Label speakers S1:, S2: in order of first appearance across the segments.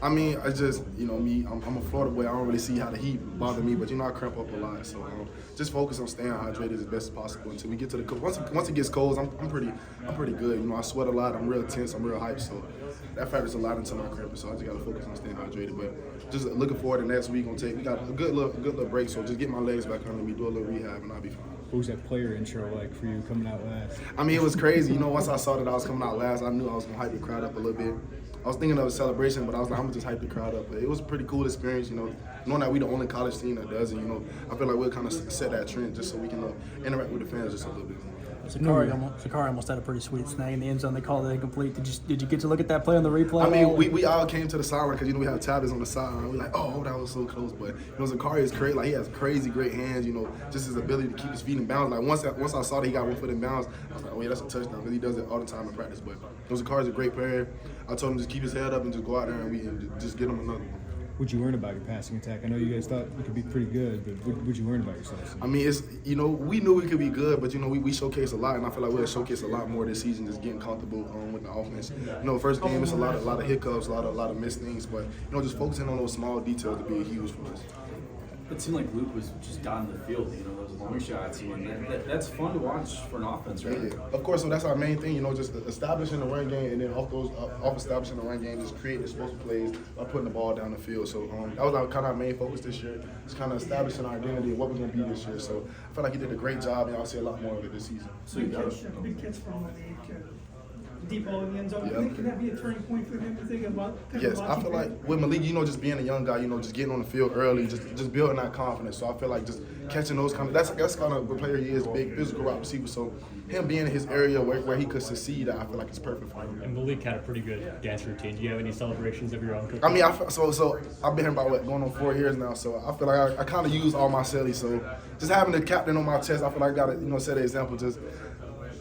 S1: I mean, I just, me, I'm a Florida boy. I don't really see how the heat bother me, but I cramp up a lot. So just focus on staying hydrated as best as possible until we get to the once it gets cold. I'm pretty good. I sweat a lot. I'm real tense. I'm real hyped. So that factors a lot into my cramping. So I just gotta focus on staying hydrated. But just looking forward to next week. We got a good little break. So just get my legs back under me, do a little rehab, and I'll be fine.
S2: What was that player intro like for you coming out last?
S1: I mean, it was crazy. Once I saw that I was coming out last, I knew I was gonna hype the crowd up a little bit. I was thinking of a celebration, but I was like, I'm gonna just hype the crowd up. But it was a pretty cool experience, knowing that we the only college team that does it. I feel like we'll kind of set that trend just so we can interact with the fans just a little bit.
S3: Sakari almost had a pretty sweet snag in the end zone. They called it incomplete. Did you get to look at that play on the replay?
S1: I mean, we all came to the sideline because we have tablets on the sideline. We're like, oh, that was so close. But Sakari is crazy. Like, he has crazy great hands. Just his ability to keep his feet in bounds. Like once I saw that he got 1 foot in bounds, I was like, oh yeah, that's a touchdown because he does it all the time in practice. But Sakari's a great player. I told him just keep his head up and just go out there and just get him another one.
S2: What'd you learn about your passing attack? I know you guys thought you could be pretty good, but what'd you learn about yourselves?
S1: I mean, it's we knew we could be good, but we showcase a lot, and I feel like we'll showcase a lot more this season, just getting comfortable with the offense. First game it's a lot of hiccups, a lot of missed things, but just focusing on those small details to be huge for us.
S4: It seemed like Luke was just down in the field, those long shots, and that's fun to watch for an offense, right?
S1: Yeah, of course. So that's our main thing, just establishing the run game, and then off establishing the run game, just creating explosive plays by putting the ball down the field. So that was kind of our main focus this year, just kind of establishing our identity and what we're going to be this year. So I feel like he did a great job, and I'll see a lot more of it this season.
S5: So big catch from Malik, deep ball in the end zone. Can that be a turning point for him to think about?
S1: Yes, I feel like with Malik, just being a young guy, just getting on the field early, just building that confidence. So I feel like just catching those that's kind of the player he is, big physical wide receiver. So him being in his area where he could succeed, I feel like it's perfect for him.
S6: And Malik had a pretty good dance routine. Do you have any celebrations of your own?
S1: I mean, so I've been here about going on 4 years now. So I feel like I kind of use all my cellies. So just having the captain on my chest, I feel like I gotta set an example. Just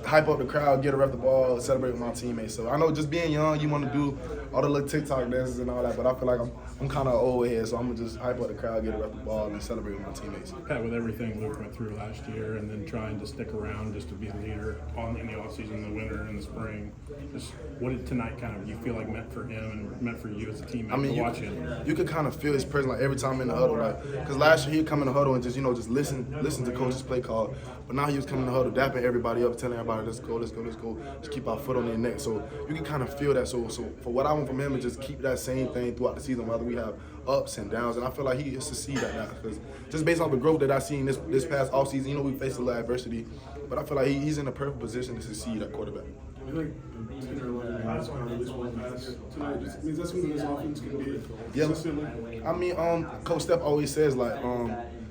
S1: hype up the crowd, get a rep the ball, celebrate with my teammates. So I know just being young, you want to do all the little TikTok dances and all that, but I feel like I'm kind of old head, so I'm going to just hype up the crowd, get a rep the ball, and celebrate with my teammates.
S7: Kind of with everything Luke went through last year and then trying to stick around just to be a leader in the offseason, in the winter, and the spring, just what did tonight kind of you feel like meant for him and meant for you as a teammate to watch him?
S1: You could kind of feel his presence like every time in the huddle, like because last year he'd come in the huddle and just just listen to coach's play call, but now he was coming in the huddle, dapping everybody up, telling everybody let's go, just keep our foot on their neck. So you can kind of feel that. So for what I want from him is just keep that same thing throughout the season, whether we have ups and downs, and I feel like he is succeed at that because just based off the growth that I've seen this past offseason, we faced a lot of adversity, but I feel like he's in a perfect position to succeed at quarterback.
S8: I feel like 10 or 11 guys on at least one pass tonight. Just means that's something this offense can be consistently.
S1: I mean, Coach Steph always says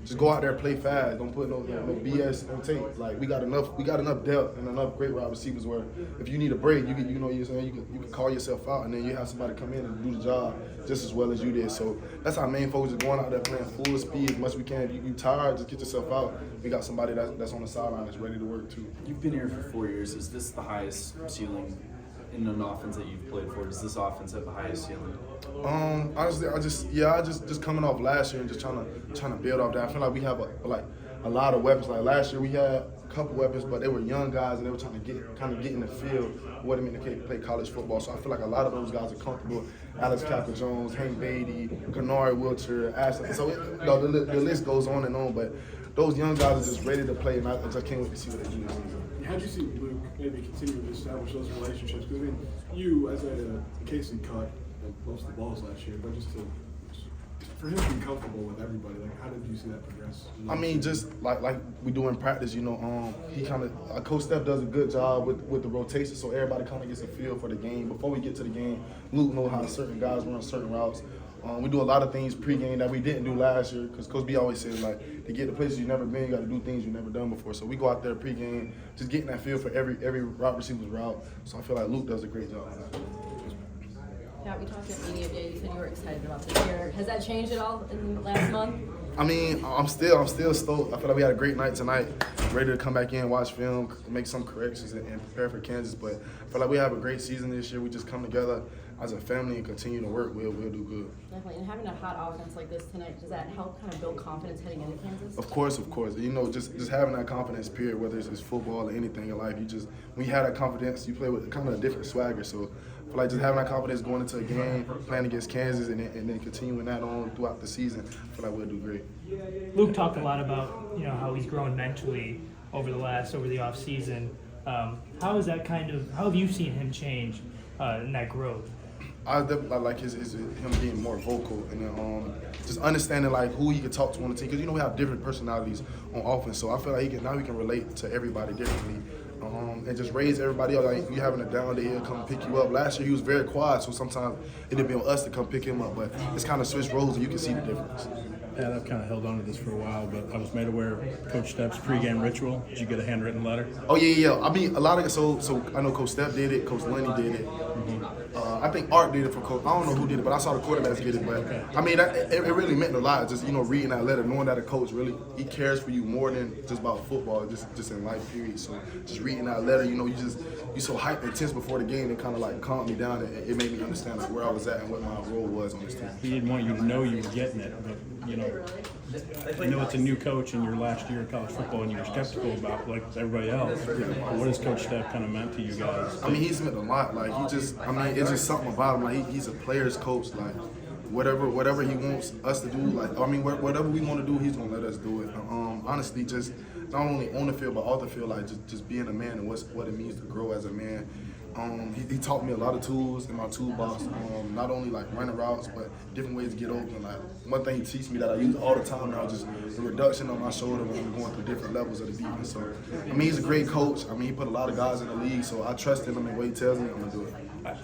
S1: just go out there, play fast. Don't put no BS on tape. Like we got enough depth and enough great wide receivers where if you need a break, you can call yourself out and then you have somebody come in and do the job just as well as you did. So that's our main focus: is going out there playing full speed as much as we can. If you tired, just get yourself out. We got somebody that's on the sideline that's ready to work too.
S4: You've been here for 4 years. Is this the highest ceiling in an offense that you've played for? Does this offense have the highest ceiling?
S1: Honestly, I just coming off last year and just trying to build off that. I feel like we have a lot of weapons. Like last year we had a couple weapons, but they were young guys and they were trying to get in the field what it meant to play college football. So I feel like a lot of those guys are comfortable. Alex Capper-Jones, Hank Beatty, Kennard Wiltshire, Ashley. So the list goes on and on, but those young guys are just ready to play, and I just can't wait to see what they do this season.
S8: How do you see Luke maybe continue to establish those relationships? Because you, as a Casey cut most of the balls last year, but just for him to be comfortable with everybody, like how did you see that progress?
S1: I mean, just like we do in practice, he kind of Coach Steph does a good job with the rotation, so everybody kind of gets a feel for the game. Before we get to the game, Luke knows how certain guys run certain routes. We do a lot of things pregame that we didn't do last year because Coach B always says, to get to places you've never been, you got to do things you've never done before. So we go out there pregame, just getting that feel for every route receiver's route. So I feel like Luke does a great job on that.
S9: Yeah, we talked at media day. You said you were excited about this year. Has that changed at all in the last month?
S1: I mean, I'm still stoked. I feel like we had a great night tonight. Ready to come back in, watch film, make some corrections, and prepare for Kansas. But I feel like we have a great season this year. We just come together as a family and continue to work. We'll do good.
S9: Definitely. And having a hot offense like this tonight, does that help kind of build confidence heading into Kansas?
S1: Of course. Just having that confidence, period, whether it's football or anything in life, when you have that confidence, you play with kind of a different swagger. So I feel like just having that confidence going into a game, playing against Kansas, and then continuing that on throughout the season, I feel like we'll do great.
S10: Luke talked a lot about how he's grown mentally over the off season. How is that how have you seen him change in that growth?
S1: I definitely like him being more vocal and then, just understanding like who he can talk to on the team, because we have different personalities on offense. So I feel like he can relate to everybody differently, and just raise everybody up. Like if you having a down day, he'll come pick you up. Last year he was very quiet, so sometimes it'd be on us to come pick him up. But it's kind of switched roles, and you can see the difference.
S7: Yeah, I've kind of held on to this for a while, but I was made aware of Coach Stepp's pregame ritual. Did you get a handwritten letter?
S1: Oh yeah. I mean, a lot of it. So I know Coach Stepp did it. Coach Lenny did it. I think Art did it for Coach. I don't know who did it, but I saw the quarterbacks get it. But I mean, it really meant a lot. Just reading that letter, knowing that a coach really he cares for you more than just about football, just in life period. So just reading that letter, you so hyped and tense before the game, it kind of like calmed me down. And it made me understand like where I was at and what my role was on this team.
S7: He didn't want you to know you were getting it, but it's a new coach in your last year of college football, and you're skeptical about like everybody else. What has Coach Stepp kind of meant to you guys?
S1: I mean, he's meant a lot. Like it's just something about him. Like he's a player's coach. Like whatever he wants us to do. Like whatever we want to do, he's gonna let us do it. Honestly, just not only on the field but off the field, like just being a man and what it means to grow as a man. He taught me a lot of tools in my toolbox, not only like running routes, but different ways to get open. Like one thing he teaches me that I use all the time now, just the reduction on my shoulder when I'm going through different levels of the defense. So, I mean, he's a great coach. I mean, he put a lot of guys in the league, so I trust him, and the way he tells me, I'm gonna do it.